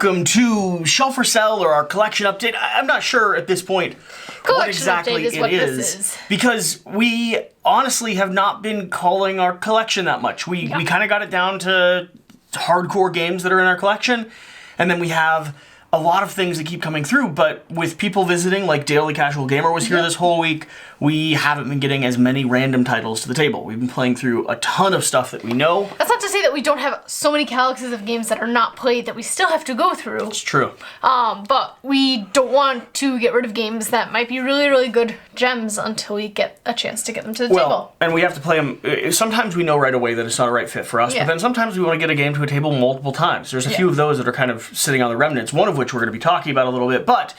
Welcome to Shelf for Sell or our collection update. I'm not sure at this point what exactly it is because we honestly have not been calling our collection that much. We kind of got it down to hardcore games that are in our collection, and then we have a lot of things that keep coming through, but with people visiting, like Daily Casual Gamer was here this whole week, we haven't been getting as many random titles to the table. We've been playing through a ton of stuff that we know. That's not to say that we don't have so many galaxies of games that are not played that we still have to go through. It's true. But we don't want to get rid of games that might be really, really good gems until we get a chance to get them to the table. And we have to play them. Sometimes we know right away that it's not a right fit for us, but then sometimes we want to get a game to a table multiple times. There's a few of those that are kind of sitting on the remnants, one of which we're going to be talking about a little bit, but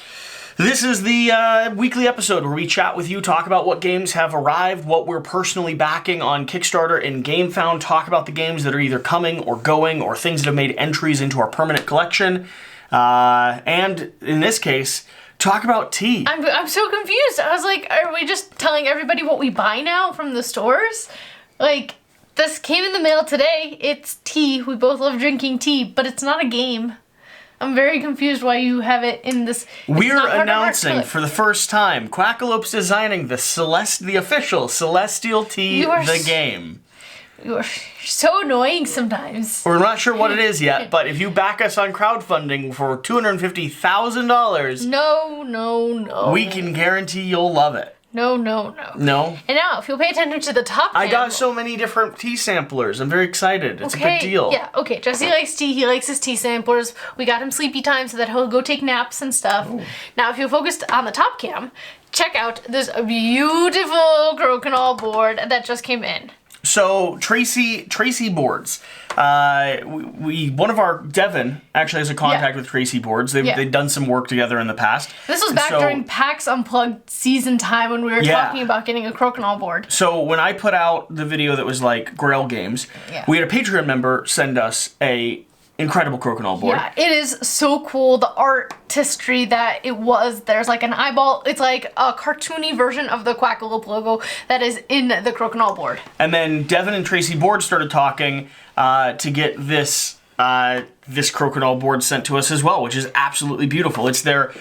this is the weekly episode where we chat with you, talk about what games have arrived, what we're personally backing on Kickstarter and GameFound, talk about the games that are either coming or going or things that have made entries into our permanent collection, and in this case, talk about tea. I'm so confused. I was like, are we just telling everybody what we buy now from the stores? Like, this came in the mail today. It's tea. We both love drinking tea, but it's not a game. I'm very confused why you have it in this. We're announcing for the first time, Quackalope's designing the official Celestial Tea, the game. You are so annoying sometimes. We're not sure what it is yet, but if you back us on crowdfunding for $250,000, no, we can guarantee you'll love it. No. No? And now, if you'll pay attention to the top I got so many different tea samplers. I'm very excited. It's a big deal. Yeah, okay. Jesse likes tea. He likes his tea samplers. We got him sleepy time so that he'll go take naps and stuff. Ooh. Now, if you're focused on the top cam, check out this beautiful Crokinole board that just came in. So, Tracey boards. One of our, Devin, actually has a contact with Tracey boards. They've done some work together in the past. This was back during PAX Unplugged season time when we were talking about getting a Crokinole board. So when I put out the video that was like Grail Games, we had a Patreon member send us a incredible Crokinole board. Yeah, it is so cool. The artistry that it was. There's like an eyeball. It's like a cartoony version of the Quackalope logo that is in the Crokinole board. And then Devin and Tracey Board started talking to get this Crokinole board sent to us as well, which is absolutely beautiful. It's their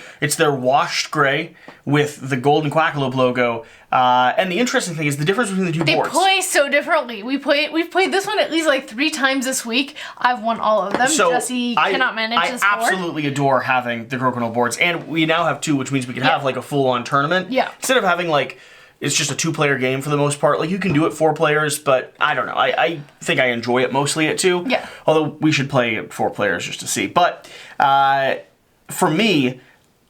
washed gray with the golden Quackalope logo. And the interesting thing is the difference between the two boards. They play so differently. We've played this one at least like 3 times this week. I've won all of them. So Jesse cannot manage this board. I absolutely adore having the Crokinole boards, and we now have 2, which means we can have like a full-on tournament. Yeah. Instead of having like it's just a 2-player game for the most part. Like, you can do it 4 players, but I don't know. I think I enjoy it mostly at 2. Yeah. Although we should play at 4 players just to see. But for me,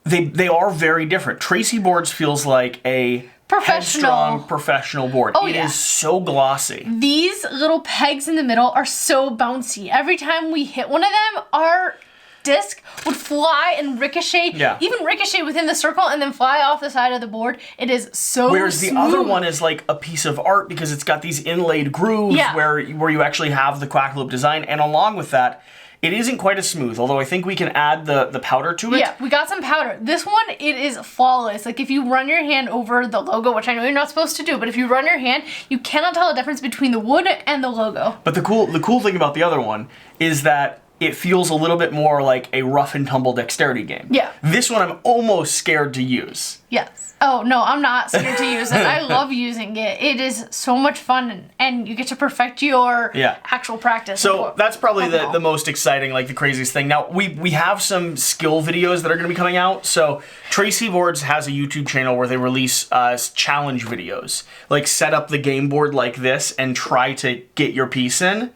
they are very different. Tracey Boards feels like a headstrong professional board. It is so glossy. These little pegs in the middle are so bouncy. Every time we hit one of them, our disc would fly and ricochet, even ricochet within the circle and then fly off the side of the board. It is so Whereas smooth. The other one is like a piece of art because it's got these inlaid grooves where you actually have the Quackalope design, and along with that, it isn't quite as smooth, although I think we can add the powder to it. Yeah, we got some powder. This one, it is flawless. Like, if you run your hand over the logo, which I know you're not supposed to do, but if you run your hand, you cannot tell the difference between the wood and the logo. But the cool thing about the other one is that it feels a little bit more like a rough and tumble dexterity game. Yeah. This one I'm almost scared to use. Yes. Oh, no, I'm not scared to use it. I love using it. It is so much fun, and you get to perfect your actual practice. So that's probably the most exciting, like the craziest thing. Now, we have some skill videos that are going to be coming out. So Tracey Boards has a YouTube channel where they release challenge videos. Like, set up the game board like this and try to get your piece in.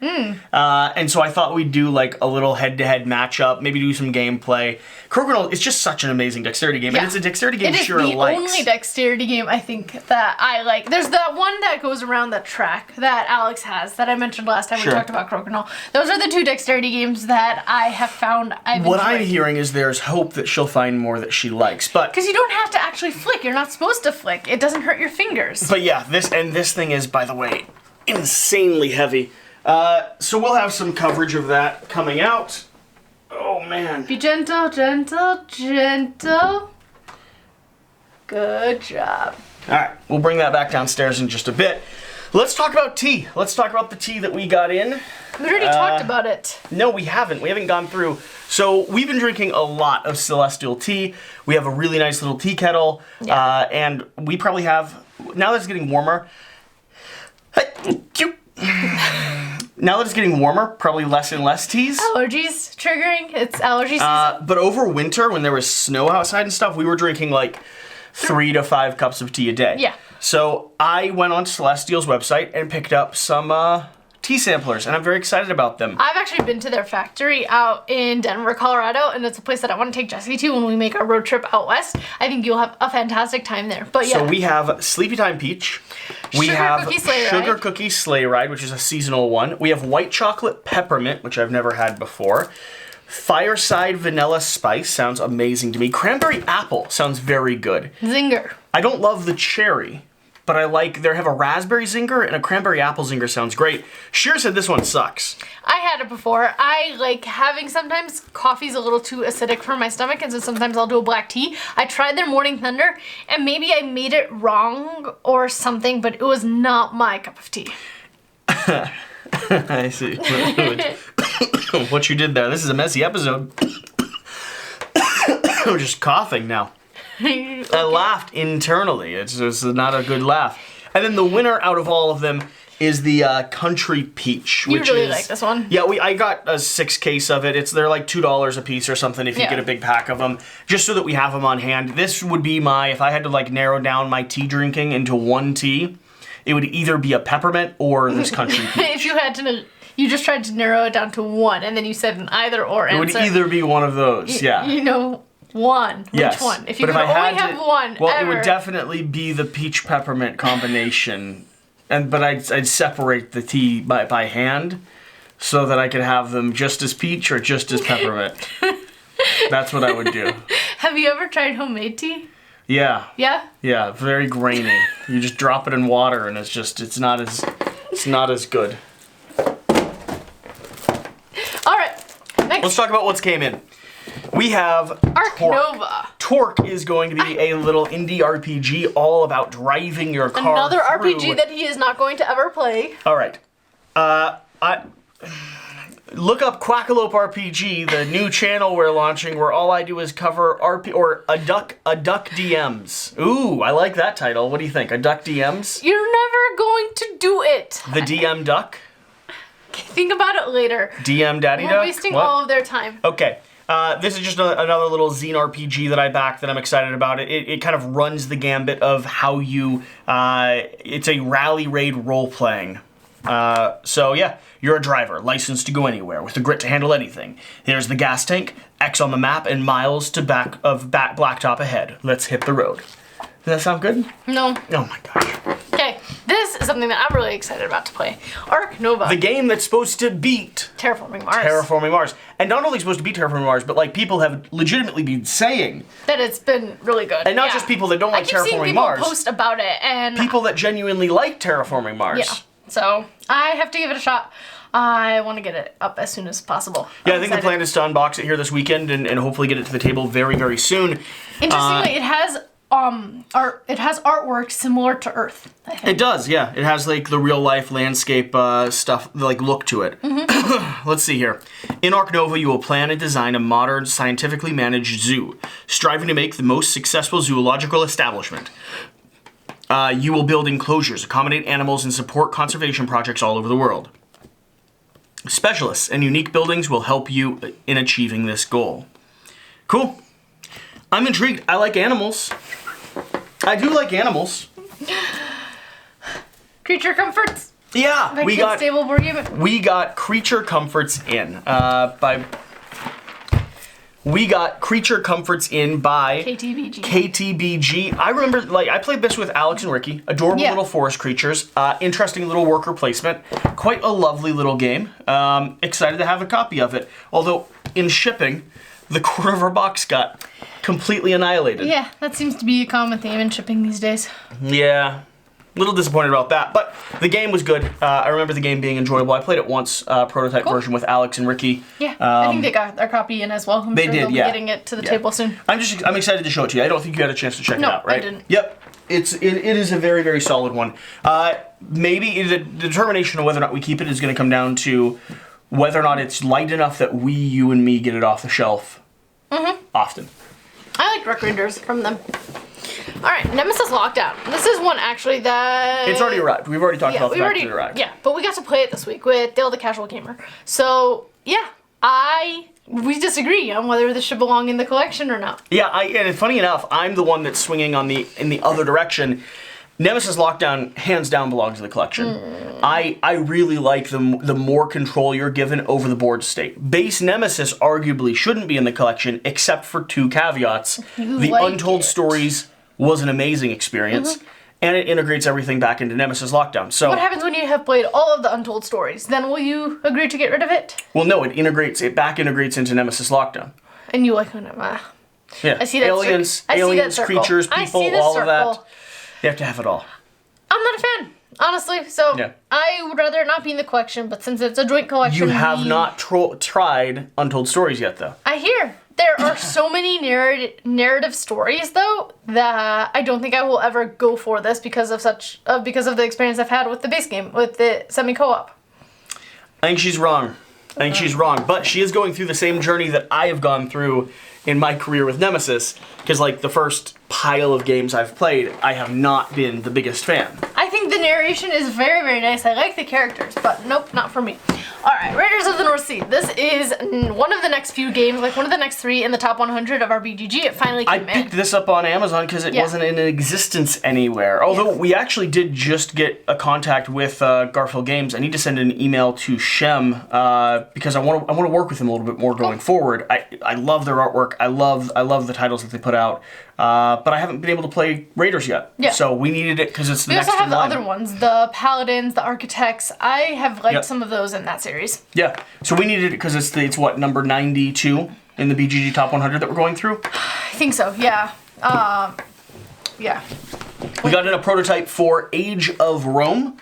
And so I thought we'd do like a little head-to-head matchup, maybe do some gameplay. Crokinole is just such an amazing dexterity game, and it's a dexterity game Shira likes. Only dexterity game I think that I like. There's that one that goes around the track that Alex has that I mentioned last time we talked about Crokinole. Those are the 2 dexterity games that I have found I've enjoyed. What I'm hearing is there's hope that she'll find more that she likes, but because you don't have to actually flick. You're not supposed to flick. It doesn't hurt your fingers. But yeah, this thing is, by the way, insanely heavy. So we'll have some coverage of that coming out. Oh man. Be gentle, gentle, gentle. Good job. All right, we'll bring that back downstairs in just a bit. Let's talk about tea. Let's talk about the tea that we got in. We already talked about it. No, we haven't. We haven't gone through. So we've been drinking a lot of celestial tea. We have a really nice little tea kettle. Yeah. And we probably have, now that it's getting warmer, now that it's getting warmer, probably less and less teas. Allergies triggering. It's allergy season. But over winter, when there was snow outside and stuff, we were drinking like 3 to 5 cups of tea a day. Yeah. So I went on Celestial's website and picked up some tea samplers, and I'm very excited about them. I've actually been to their factory out in Denver, Colorado, and it's a place that I want to take Jesse to when we make our road trip out west. I think you'll have a fantastic time there. But yeah. So we have Sleepy Time Peach. We have Sugar Cookie Sleigh Ride, which is a seasonal one. We have White Chocolate Peppermint, which I've never had before. Fireside Vanilla Spice sounds amazing to me. Cranberry Apple sounds very good. Zinger. I don't love the cherry, but I like, they have a raspberry zinger and a cranberry apple zinger sounds great. Sheer said this one sucks. I had it before. I like having sometimes coffee's a little too acidic for my stomach, and so sometimes I'll do a black tea. I tried their Morning Thunder, and maybe I made it wrong or something, but it was not my cup of tea. I see. What you did there. This is a messy episode. I'm just coughing now. Okay. I laughed internally. It's just not a good laugh. And then the winner out of all of them is the Country Peach. You really like this one. Yeah, I got a 6 case of it. They're like $2 a piece or something if you get a big pack of them, just so that we have them on hand. This would be my, if I had to like narrow down my tea drinking into one tea, it would either be a peppermint or this Country Peach. If you had to, you just tried to narrow it down to one, and then you said an either or answer. It would either be one of those, yeah. You know, one. Yes. Which one? If you could only have one, well, ever. It would definitely be the peach peppermint combination, but I'd separate the tea by hand, so that I could have them just as peach or just as peppermint. That's what I would do. Have you ever tried homemade tea? Yeah. Yeah? Yeah, very grainy. You just drop it in water and it's not as good. All right. Next. Let's talk about what's came in. We have Ark Nova. Torq is going to be a little indie RPG all about driving your car Another through. RPG that he is not going to ever play. All right. Look up Quackalope RPG, the new channel we're launching, where all I do is cover a duck DMs. Ooh, I like that title. What do you think? A duck DMs? You're never going to do it. The DM duck? Think about it later. DM Daddy Duck? We're wasting all of their time. Okay. This is just another little zine RPG that I backed that I'm excited about. It kind of runs the gambit of how you... it's a rally raid role-playing. So yeah, you're a driver, licensed to go anywhere, with the grit to handle anything. There's the gas tank, X on the map, and miles to blacktop ahead. Let's hit the road. Does that sound good? No. Oh my gosh. Okay, this is something that I'm really excited about to play. Ark Nova. The game that's supposed to beat... Terraforming Mars. Terraforming Mars. And not only supposed to beat Terraforming Mars, but like people have legitimately been saying... that it's been really good. And not just people that don't like Terraforming Mars. I keep seeing people post about it, and... people that genuinely like Terraforming Mars. Yeah. So, I have to give it a shot. I want to get it up as soon as possible. Yeah, I think the plan is to unbox it here this weekend and hopefully get it to the table very, very soon. Interestingly, it has artwork similar to Earth, I think. It does, yeah. It has like the real life landscape stuff, like look to it. Mm-hmm. Let's see here. In Ark Nova, you will plan and design a modern, scientifically managed zoo, striving to make the most successful zoological establishment. You will build enclosures, accommodate animals, and support conservation projects all over the world. Specialists and unique buildings will help you in achieving this goal. Cool. I'm intrigued. I like animals. I do like animals. Creature Comforts. Yeah, we got stable board game. We got Creature Comforts in We got Creature Comforts in by KTBG. I remember, like, I played this with Alex and Ricky. Adorable little forest creatures. Interesting little worker placement. Quite a lovely little game. Excited to have a copy of it. Although, in shipping, the corner of our box got completely annihilated. Yeah, that seems to be a common theme in shipping these days. Yeah. A little disappointed about that, but the game was good. I remember the game being enjoyable. I played it once, prototype version with Alex and Ricky. Yeah, I think they got their copy in as well. I'm sure they'll be getting it to the table soon. I'm excited to show it to you. I don't think you had a chance to check it out, right? I didn't. Yep. It is a very, very solid one. Maybe the determination of whether or not we keep it is going to come down to whether or not it's light enough that you and me get it off the shelf often. I like recommenders from them. All right, Nemesis Lockdown. This is one actually that... It's already arrived. We've already talked about the fact that it arrived. Yeah, but we got to play it this week with Dale the Casual Gamer. So, yeah, we disagree on whether this should belong in the collection or not. Yeah, and funny enough, I'm the one that's swinging in the other direction. Nemesis Lockdown, hands down, belongs in the collection. I really like the more control you're given over the board state. Base Nemesis arguably shouldn't be in the collection, except for 2 caveats. The Untold Stories was an amazing experience, and it integrates everything back into Nemesis Lockdown. So what happens when you have played all of the Untold Stories? Then will you agree to get rid of it? Well, no, it back integrates into Nemesis Lockdown. And you like when yeah, I see that aliens, creatures, people, all of that. You have to have it all. I'm not a fan, honestly. So I would rather it not be in the collection, but since it's a joint collection, you have not tried Untold Stories yet, though. I hear. There are so many narrative stories, though, that I don't think I will ever go for this because of the experience I've had with the base game, with the semi-co-op. I think she's wrong. But she is going through the same journey that I have gone through in my career with Nemesis, because like the first pile of games I've played, I have not been the biggest fan. I think the narration is very, very nice. I like the characters, but nope, not for me. Alright, Raiders of the North Sea. This is one of the next few games, like one of the next 3 in the top 100 of our BGG. It finally came in. I picked this up on Amazon because it wasn't in existence anywhere. Although we actually did just get a contact with Garfield Games. I need to send an email to Shem because I want to work with them a little bit more going forward. I love their artwork. I love the titles that they put out. But I haven't been able to play Raiders yet. Yeah. So we needed it because it's the next in line. We also have the other ones, the Paladins, the Architects. I have liked some of those in that series. Yeah. So we needed it because it's what, number 92 in the BGG Top 100 that we're going through? I think so, yeah. Yeah. We got in a prototype for Age of Rome,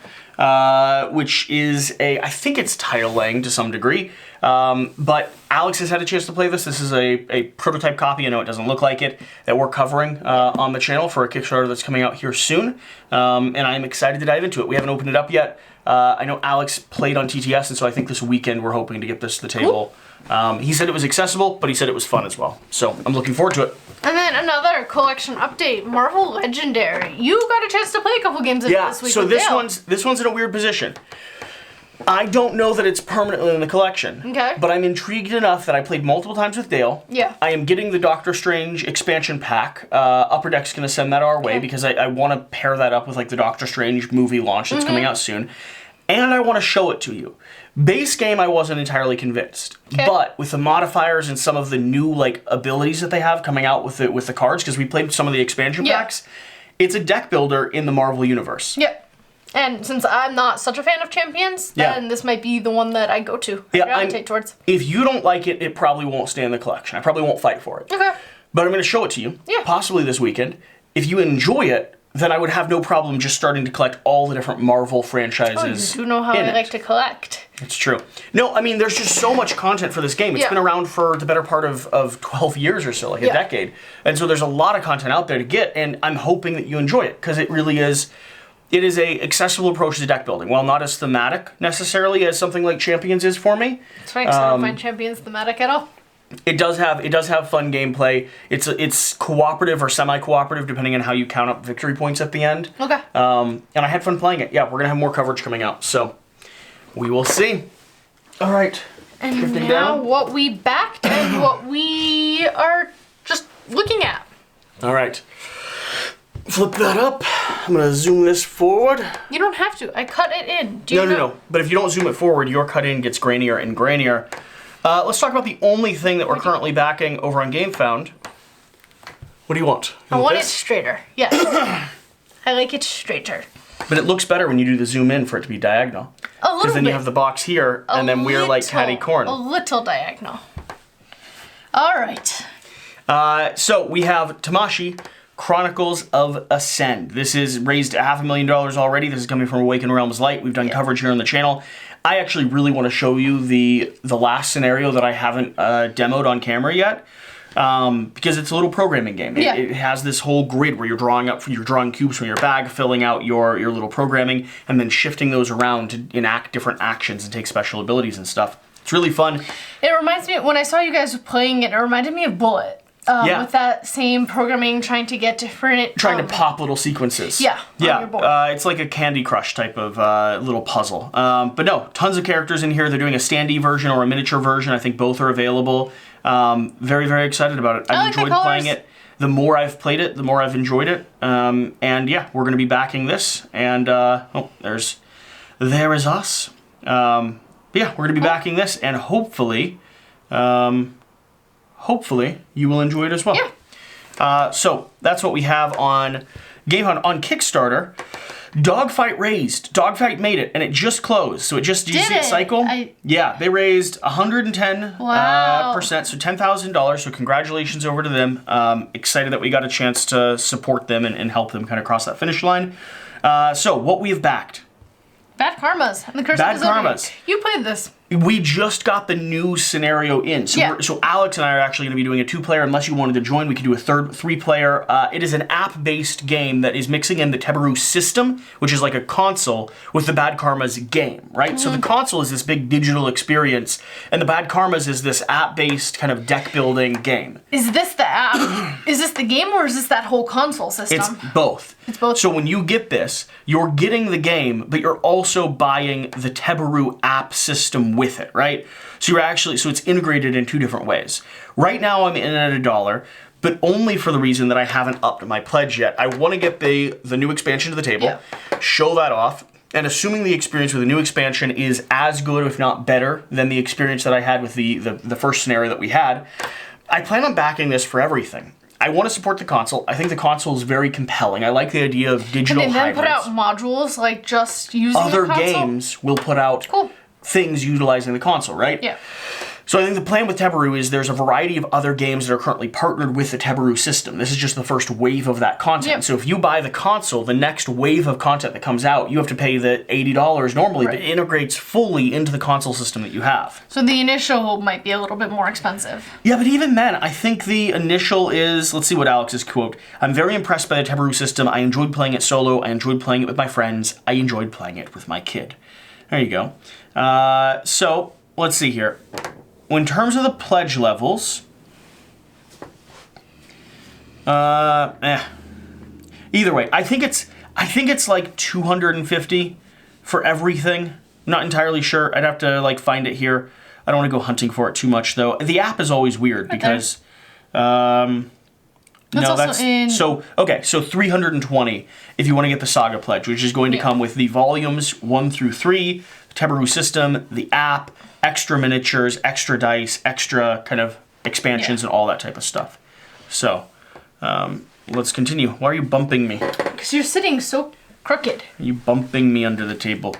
which is I think it's tile laying to some degree. But Alex has had a chance to play this. This is a prototype copy. I know it doesn't look like it, that we're covering on the channel for a Kickstarter that's coming out here soon. And I'm excited to dive into it. We haven't opened it up yet. I know Alex played on TTS, and so I think this weekend we're hoping to get this to the table. He said it was accessible, but he said it was fun as well. So I'm looking forward to it. And then another collection update, Marvel Legendary. You got a chance to play a couple games of it this week. So this one's in a weird position. I don't know that it's permanently in the collection. Okay. But I'm intrigued enough that I played multiple times with Dale. Yeah. I am getting the Doctor Strange expansion pack. Upper Deck's going to send that our way because I want to pair that up with like the Doctor Strange movie launch that's coming out soon. And I want to show it to you. Base game, I wasn't entirely convinced. Okay. But with the modifiers and some of the new like abilities that they have coming out with the cards, because we played some of the expansion packs, it's a deck builder in the Marvel Universe. Yeah. And since I'm not such a fan of Champions, then this might be the one that I go to. I gravitate towards. If you don't like it, it probably won't stay in the collection. I probably won't fight for it. Okay. But I'm going to show it to you, possibly this weekend. If you enjoy it, then I would have no problem just starting to collect all the different Marvel franchises. Oh, you do know how I like to collect. It's true. No, I mean, there's just so much content for this game. It's been around for the better part of 12 years or so, like a decade. And so there's a lot of content out there to get, and I'm hoping that you enjoy it, because it really is... It is a accessible approach to deck building. While not as thematic, necessarily, as something like Champions is for me. That's right, because I don't find Champions thematic at all. It does have fun gameplay. It's cooperative or semi-cooperative, depending on how you count up victory points at the end. Okay. And I had fun playing it. Yeah, we're going to have more coverage coming out, so we will see. All right. And now what we backed and what we are just looking at. All right. Flip that up. I'm going to zoom this forward. You don't have to. I cut it in. No. But if you don't zoom it forward, your cut in gets grainier and grainier. Let's talk about the only thing that we're currently backing over on GameFound. What do you want? I want it straighter. Yes. I like it straighter. But it looks better when you do the zoom in for it to be diagonal. A little bit. Because then you have the box here, and then we're like catty corn. A little diagonal. All right. So we have Tamashii, Chronicles of Ascend. This is raised $500,000 already. This is coming from Awakened Realms Light. We've done coverage here on the channel. I actually really want to show you the last scenario that I haven't demoed on camera yet. because it's a little programming game. It has this whole grid where you're drawing cubes from your bag, filling out your little programming, and then shifting those around to enact different actions and take special abilities and stuff. It's really fun. It reminds me, when I saw you guys playing it, it reminded me of Bullet. With that same programming, trying to get different... Trying to pop little sequences. Yeah, on your board. It's like a Candy Crush type of little puzzle. But no, tons of characters in here. They're doing a standee version or a miniature version. I think both are available. Very, very excited about it. I've enjoyed playing it. The more I've played it, the more I've enjoyed it. And yeah, we're going to be backing this. And, there is us. Yeah, we're going to be backing this, and hopefully you will enjoy it as well. Yeah. So that's what we have on Game Hunt on Kickstarter. Dogfight raised. Dogfight made it, and it just closed. So it just did you see it cycle? Yeah, they raised 110%, so $10,000. So congratulations over to them. Excited that we got a chance to support them and help them kind of cross that finish line. So what we have backed. Bad Karmas and the Curse of Karmas. You played this. We just got the new scenario in. So, so Alex and I are actually going to be doing a 2-player. Unless you wanted to join, we could do a 3-player. It is an app-based game that is mixing in the Teburu system, which is like a console, with the Bad Karmas game, right? So the console is this big digital experience, and the Bad Karmas is this app-based kind of deck-building game. Is this the app? Is this the game, or is this that whole console system? It's both. It's both. So when you get this, you're getting the game, but you're also buying the Teburu app system with it, right? So it's integrated in 2 different ways. Right now I'm in at $1, but only for the reason that I haven't upped my pledge yet. I want to get the new expansion to the table, show that off, and assuming the experience with the new expansion is as good, if not better, than the experience that I had with the first scenario that we had, I plan on backing this for everything. I want to support the console. I think the console is very compelling. I like the idea of digital hybrids. And then put out modules, like just using other the console? games will put out things utilizing the console, right? Yeah. So I think the plan with Teburu is there's a variety of other games that are currently partnered with the Teburu system. This is just the first wave of that content. Yep. So if you buy the console, the next wave of content that comes out, you have to pay the $80 normally, but it integrates fully into the console system that you have. So the initial might be a little bit more expensive. Yeah, but even then, I think the initial is, let's see what Alex's quote. I'm very impressed by the Teburu system. I enjoyed playing it solo. I enjoyed playing it with my friends. I enjoyed playing it with my kid. There you go. So let's see here. In terms of the pledge levels, either way, I think it's like 250 for everything. I'm not entirely sure. I'd have to like find it here. I don't want to go hunting for it too much though. The app is always weird because so 320 if you want to get the Saga pledge, which is going to come with the volumes 1 through 3, the Teburu system, the app, extra miniatures, extra dice, extra kind of expansions and all that type of stuff. So, let's continue. Why are you bumping me? Because you're sitting so crooked. You bumping me under the table.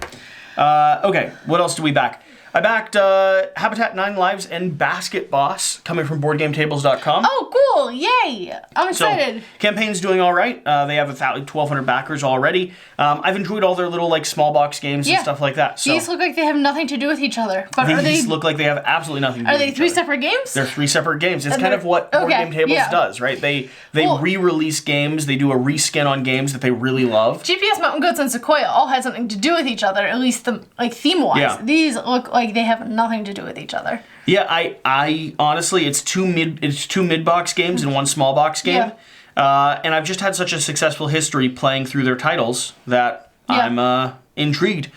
Okay, what else do we back? I backed Habitat 9 Lives and Basket Boss, coming from BoardGameTables.com. Oh, cool! Yay! I'm excited. So, campaign's doing all right. They have 1,200 backers already. I've enjoyed all their little like small box games and stuff like that. So. These look like they have nothing to do with each other. But these look like they have absolutely nothing to do with each other. Are they 3 separate games? They're 3 separate games. It's kind of what Board Game Tables does, right? They re-release games. They do a reskin on games that they really love. GPS Mountain Goats and Sequoia all had something to do with each other, at least theme-wise. Yeah. These look like they have nothing to do with each other. Yeah, I honestly, it's two mid-box games and 1 small box game. And I've just had such a successful history playing through their titles that I'm intrigued.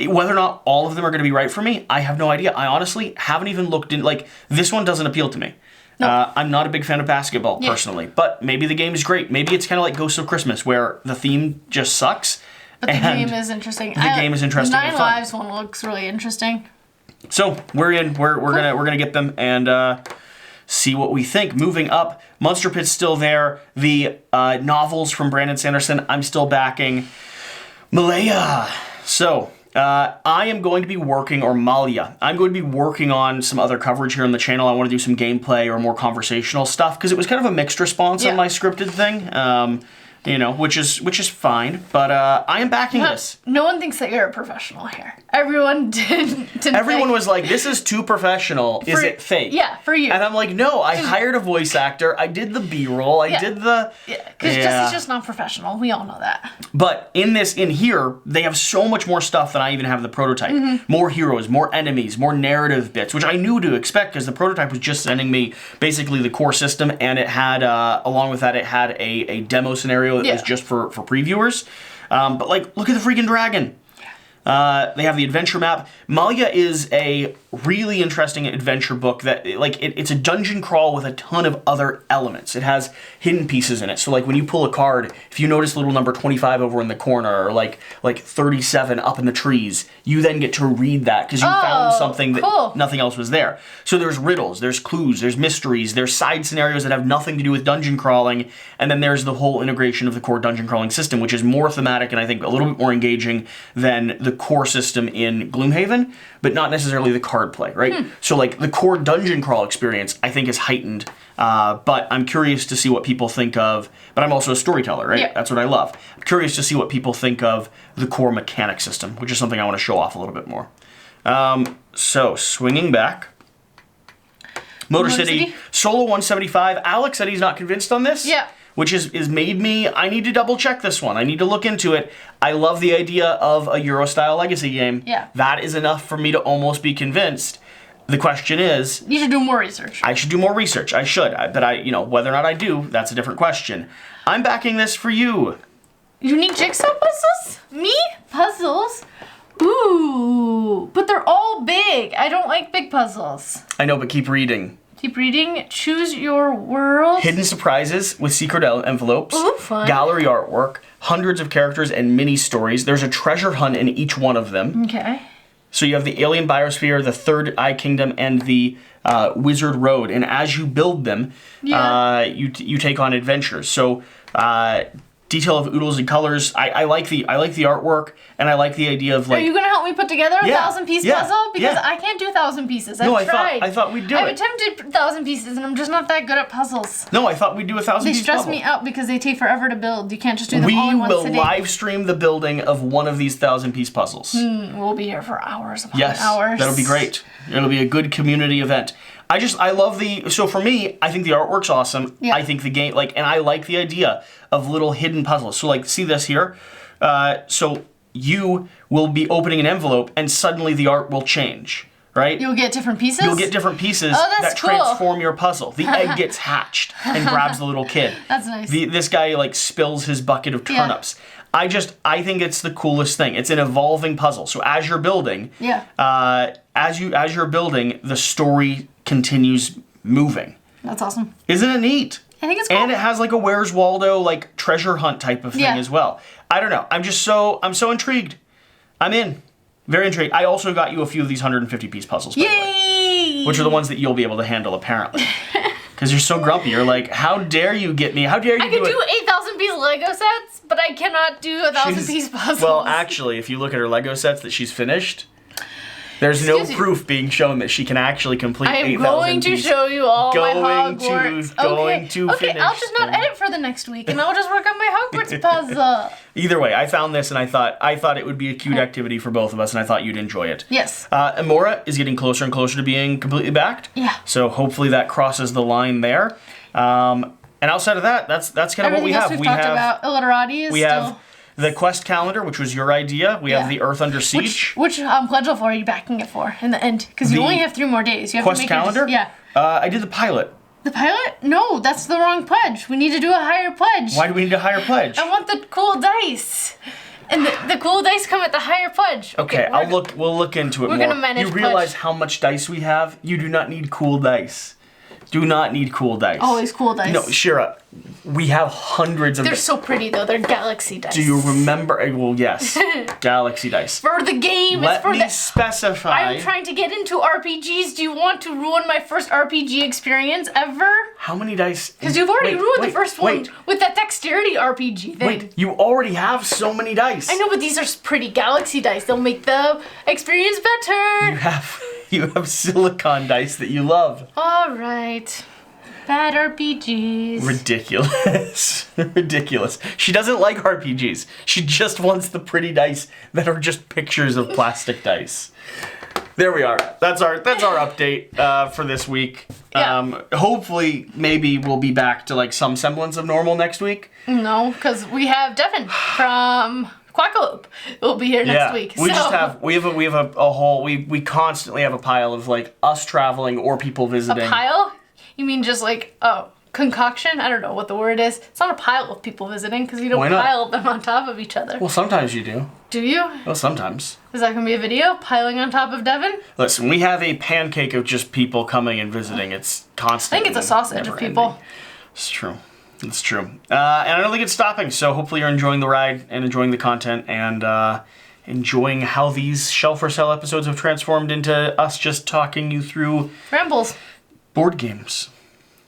Whether or not all of them are going to be right for me, I have no idea. I honestly haven't even looked in, like, this one doesn't appeal to me. No. I'm not a big fan of basketball, personally. But maybe the game is great. Maybe it's kind of like Ghosts of Christmas, where the theme just sucks. But the game is interesting. The game is interesting. The 9 Lives one looks really interesting. So we're in. We're gonna get them and see what we think. Moving up, Monster Pit's still there. The novels from Brandon Sanderson, I'm still backing. Malhya. So I am going to be working, or Malhya. I'm going to be working on some other coverage here on the channel. I want to do some gameplay or more conversational stuff because it was kind of a mixed response on my scripted thing. You know, which is fine, but I am backing this. No one thinks that you're a professional here. Everyone didn't. Everyone was like, "This is too professional. Is it fake?" Yeah, for you. And I'm like, "No, I hired a voice actor. I did the B-roll. I did the because Jesse's just not professional. We all know that." But in here, they have so much more stuff than I even have in the prototype. More heroes, more enemies, more narrative bits, which I knew to expect because the prototype was just sending me basically the core system, and it had along with that, it had a demo scenario that was just for previewers. But like, look at the freaking dragon. They have the adventure map. Malhya is a really interesting adventure book that, like, it's a dungeon crawl with a ton of other elements. It has hidden pieces in it. So, like, when you pull a card, if you notice little number 25 over in the corner, or like 37 up in the trees, you then get to read that because you found something that nothing else was there. So there's riddles, there's clues, there's mysteries, there's side scenarios that have nothing to do with dungeon crawling, and then there's the whole integration of the core dungeon crawling system, which is more thematic and I think a little bit more engaging than the core system in Gloomhaven, but not necessarily the card play, right? So like the core dungeon crawl experience, I think is heightened, but I'm curious to see what people think of, but I'm also a storyteller, right? That's what I love. I'm curious to see what people think of the core mechanic system, which is something I want to show off a little bit more. So swinging back. Motor City, Solo 175. Alex said he's not convinced on this. Yeah. Which is made me, I need to double check this one. I need to look into it. I love the idea of a Euro-style legacy game. Yeah. That is enough for me to almost be convinced. The question is... You should do more research. I should do more research. I should. But whether or not I do, that's a different question. I'm backing this for you. Unique Jigsaw puzzles? Me? Puzzles? Ooh. But they're all big. I don't like big puzzles. I know, but keep reading. Keep reading. Choose your world. Hidden surprises with secret envelopes. Ooh, fun. Gallery artwork. Hundreds of characters and mini stories. There's a treasure hunt in each one of them. Okay. So you have the Alien Biosphere, the Third Eye Kingdom, and the Wizard Road. And as you build them, you take on adventures. So detail of oodles and colors. I like the artwork, and I like the idea of like. Are you gonna help me put together a 1,000-piece puzzle? Because I can't do 1,000 pieces. I've tried. I thought we'd do it. I've attempted 1,000 pieces, and I'm just not that good at puzzles. No, I thought we'd do a 1,000 piece puzzle. They stress puzzle. me out because they take forever to build. You can't just do them all in one sitting. We will live stream the building of one of these 1,000-piece puzzles. We'll be here for hours upon hours. That'll be great. It'll be a good community event. I love so for me, I think the artwork's awesome. Yeah. I think the game, and I like the idea of little hidden puzzles. So see this here? So you will be opening an envelope and suddenly the art will change, right? You'll get different pieces? You'll get different pieces that transform your puzzle. The egg gets hatched and grabs the little kid. That's nice. This guy spills his bucket of turnips. Yeah. I think it's the coolest thing. It's an evolving puzzle. So as you're building, as you're building, the story continues moving. That's awesome. Isn't it neat? I think it's cool. And it has a Where's Waldo treasure hunt type of thing as well. I don't know. I'm so intrigued. I'm in. Very intrigued. I also got you a few of these 150-piece puzzles, by the way, which are the ones that you'll be able to handle apparently. Because you're so grumpy. You're like, how dare you get me? How dare you I could do 8,000-piece Lego sets, but I cannot do 1,000-piece puzzles. Well, actually, if you look at her Lego sets that she's finished, there's no proof being shown that she can actually complete 8,000 pieces. I'm going to show you all my Hogwarts. Going to finish. Okay, I'll just not edit for the next week, and I'll just work on my Hogwarts puzzle. Either way, I found this, and I thought it would be a cute activity for both of us, and I thought you'd enjoy it. Yes. Emora is getting closer and closer to being completely backed. Yeah. So hopefully that crosses the line there. And outside of that, that's kind of what we have. We've talked about Illiterati is have the quest calendar, which was your idea. We have the Earth Under Siege. Which pledge are you backing it for in the end? Because you only have 3 more days. You have quest to make calendar? I did the pilot. The pilot? No, that's the wrong pledge. We need to do a higher pledge. Why do we need a higher pledge? I want the cool dice. And the cool dice come at the higher pledge. Okay, we'll look into it more. We're gonna manage. You realize how much dice we have? You do not need cool dice. Do not need cool dice. Always cool dice. No, Shira, we have hundreds of. They're so pretty though. They're galaxy dice. Do you remember? Well, yes, galaxy dice. For the game. Let me specify. I'm trying to get into RPGs. Do you want to ruin my first RPG experience ever? How many dice? Because you've already ruined the first one with that dexterity RPG thing. Wait, you already have so many dice. I know, but these are pretty galaxy dice. They'll make the experience better. You have silicon dice that you love. All right. Bad RPGs. Ridiculous. Ridiculous. She doesn't like RPGs. She just wants the pretty dice that are just pictures of plastic dice. There we are. That's our update for this week. Yeah. Hopefully, maybe we'll be back to like some semblance of normal next week. No, because we have Devin from Quackalope. Will be here next week. We constantly have a pile of like us traveling or people visiting. A pile? You mean just like concoction? I don't know what the word is. It's not a pile of people visiting because you don't pile them on top of each other. Well, sometimes you do. Do you? Well, sometimes. Is that going to be a video? Piling on top of Devin? Listen, we have a pancake of just people coming and visiting. It's constant. I think it's a sausage of people. Ending. It's true. It's true. And I don't think it's stopping, so hopefully you're enjoying the ride and enjoying the content and enjoying how these Shelf for Sale episodes have transformed into us just talking you through... rambles. Board games.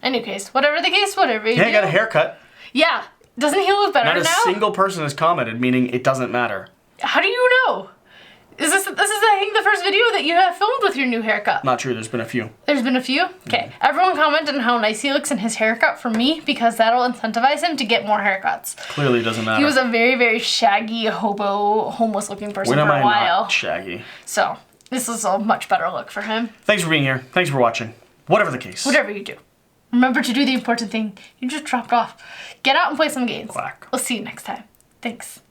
Any case. Whatever the case, whatever you do. I got a haircut. Yeah. Doesn't he look better now? Not a single person has commented, meaning it doesn't matter. How do you know? This is I think the first video that you have filmed with your new haircut. Not true, there's been a few. There's been a few? Okay. Everyone comment on how nice he looks in his haircut for me because that'll incentivize him to get more haircuts. Clearly doesn't matter. He was a very, very shaggy, hobo, homeless looking person for a while. When am I not shaggy? So, this is a much better look for him. Thanks for being here. Thanks for watching. Whatever the case. Whatever you do. Remember to do the important thing. You just dropped off. Get out and play some games. Quack. We'll see you next time. Thanks.